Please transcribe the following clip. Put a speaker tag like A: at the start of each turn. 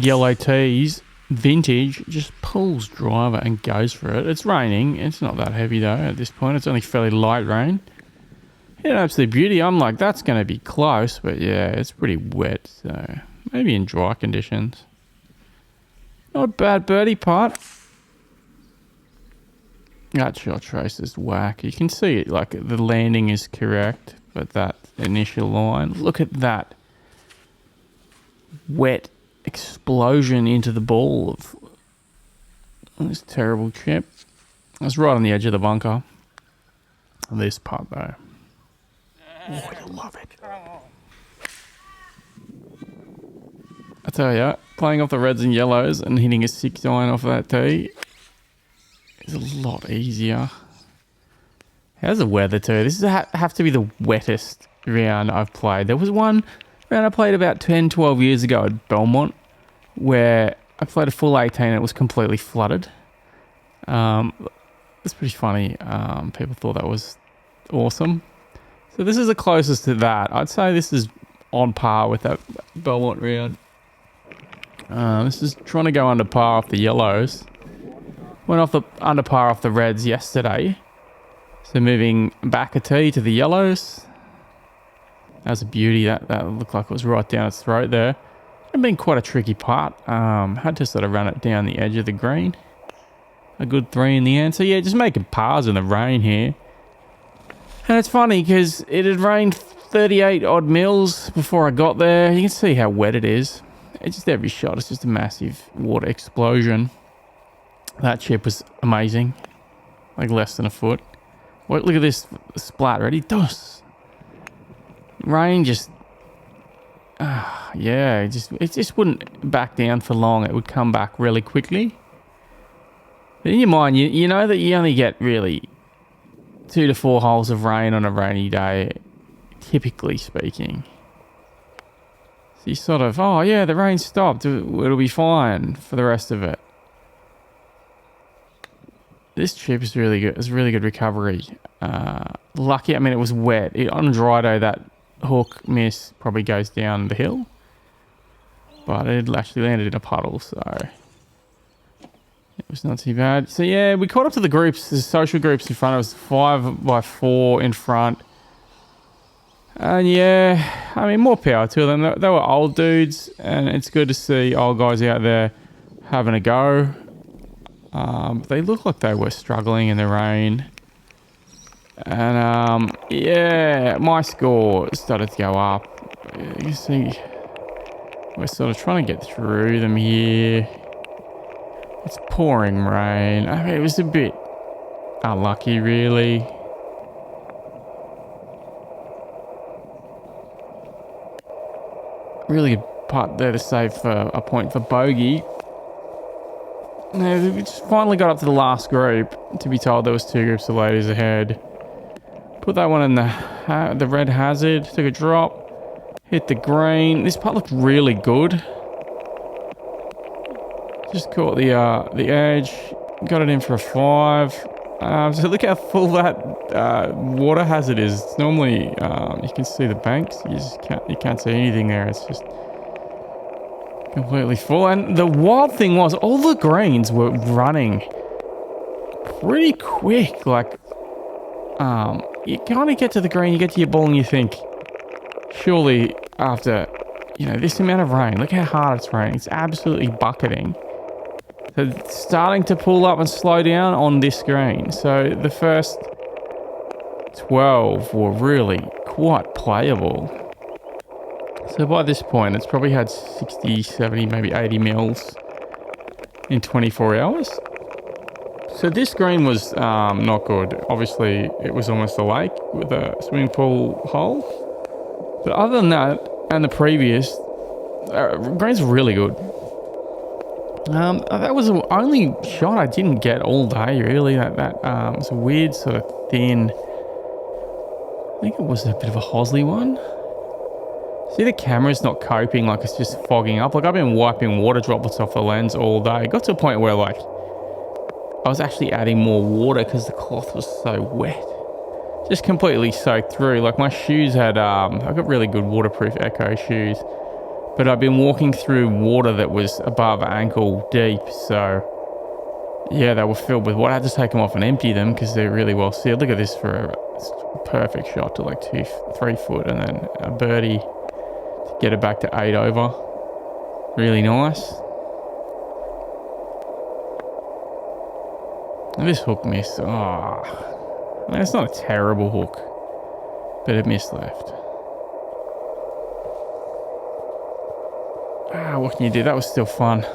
A: yellow tees, vintage, just pulls driver and goes for it. It's raining. It's not that heavy though at this point. It's only fairly light rain. Hit an absolute beauty. I'm like, that's going to be close, but yeah, it's pretty wet, so maybe in dry conditions. Not a bad birdie putt. That shot trace is whack. You can see it, like the landing is correct, but that initial line, look at that wet explosion into the ball of this terrible chip. It's right on the edge of the bunker. This putt though. Oh, you love it. I tell ya, playing off the reds and yellows and hitting a 6 iron off that tee is a lot easier. How's the weather too? This is have to be the wettest round I've played. There was one round I played about 10, 12 years ago at Belmont where I played a full 18 and it was completely flooded. It's pretty funny. People thought that was awesome. So this is the closest to that. I'd say this is on par with that Belmont round. This is trying to go under par off the yellows. Went off the under par off the reds yesterday. So moving back a tee to the yellows. That was a beauty. That looked like it was right down its throat there. It's been quite a tricky putt. Had to sort of run it down the edge of the green. A good 3 in the end. So yeah, just making pars in the rain here. And it's funny because it had rained 38 odd mils before I got there. You can see how wet it is. It's just every shot. It's just a massive water explosion. That chip was amazing. Like less than a foot. Wait, look at this splat. Ready? Dos. Rain just... yeah, it just wouldn't back down for long. It would come back really quickly. But in your mind, you know that you only get really 2 to 4 holes of rain on a rainy day, typically speaking. So you sort of, oh yeah, the rain stopped. It'll be fine for the rest of it. This chip is really good. It's really good recovery. Lucky, I mean, it was wet. On dry day, that hook miss probably goes down the hill. But it actually landed in a puddle, so it was not too bad. So yeah, we caught up to the groups, the social groups in front of us, 5x4 in front. And yeah, I mean, more power to them. They were old dudes, and it's good to see old guys out there having a go. They looked like they were struggling in the rain. And yeah, my score started to go up. You see, we're sort of trying to get through them here. It's pouring rain. I mean, it was a bit unlucky, really. Really good putt there to save for a point for bogey. We just finally got up to the last group to be told there was 2 groups of ladies ahead. Put that one in the red hazard. Took a drop. Hit the green. This putt looked really good. Just caught the edge. Got it in for a 5. So look how full that water hazard is. It's normally you can see the banks. You can't see anything there. It's just completely full. And the wild thing was all the greens were running pretty quick. Like you kind of get to the green, you get to your ball, and you think, surely after this amount of rain, look how hard it's raining. It's absolutely bucketing. So it's starting to pull up and slow down on this green. So the first 12 were really quite playable. So by this point, it's probably had 60, 70, maybe 80 mils in 24 hours. So this green was not good. Obviously, it was almost a lake with a swimming pool hole. But other than that, and the previous, greens were really good. That was the only shot I didn't get all day, really. That was a weird sort of thin... I think it was a bit of a Hosley one. See, the camera's not coping, like it's just fogging up. Like I've been wiping water droplets off the lens all day. It got to a point where like I was actually adding more water because the cloth was so wet. Just completely soaked through. Like my shoes had, I got really good waterproof Echo shoes. But I've been walking through water that was above ankle deep, so yeah, they were filled with water. I had to take them off and empty them because they're really well sealed. Look at this for a perfect shot to like 3 foot, and then a birdie to get it back to 8 over. Really nice. And this hook missed. I mean, it's not a terrible hook, but it missed left. What can you do? That was still fun.